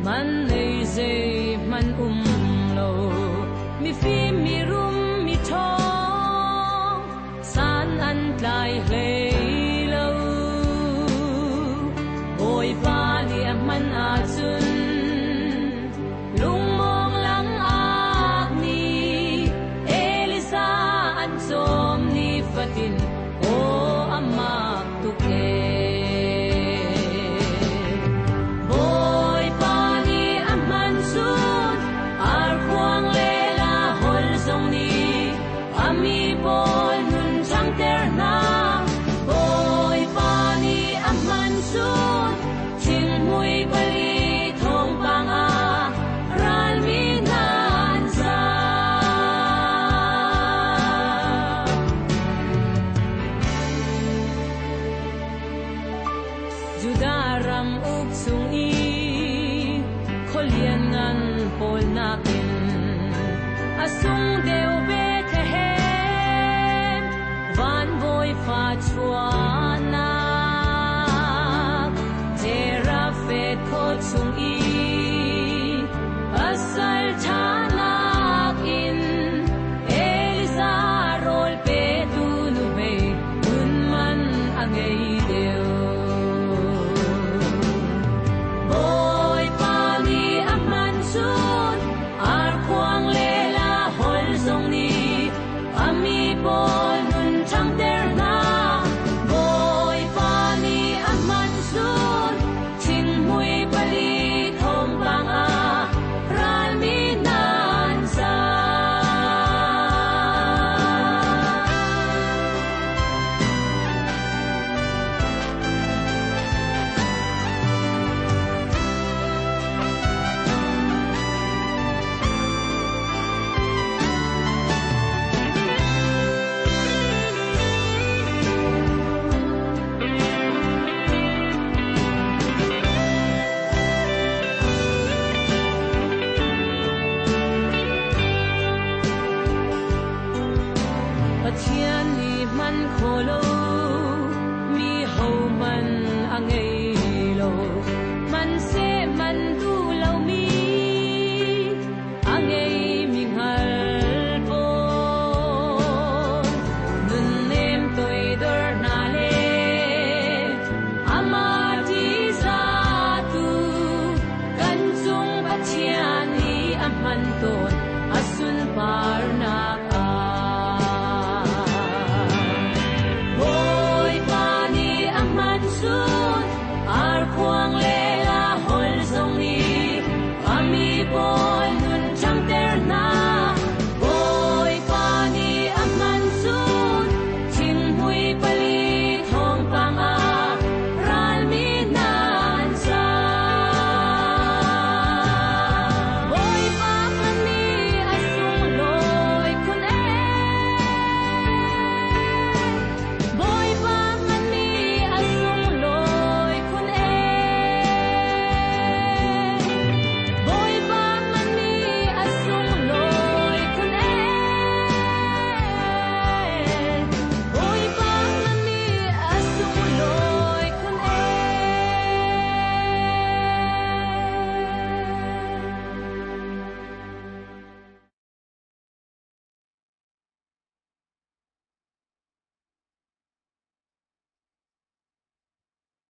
man nei zay man lo mi fi mi rum mi thong san an tlai hle lo oi pa ni man a chun lung mong lang ak ni Elisa an som ni fatin o amak tuke Judaram uk sung i kholian ngan pol nakin asung deu Bethlehem van voi fa chuana tera fet khot sung i asal thanak in Elisa rol pe tu nu be un man angei deu Bol nun chang der na boy pa ni aman sun ching mui bali thong bang a ral mi nan sa Thiên ni man kholo mi ho man angei lo man se man du lo mi angei mi hal po nun nem toi dor na le ama ti sa tu kan chung pathian ni aman ton asun par na Ar kwang le la hol zong ni ami bo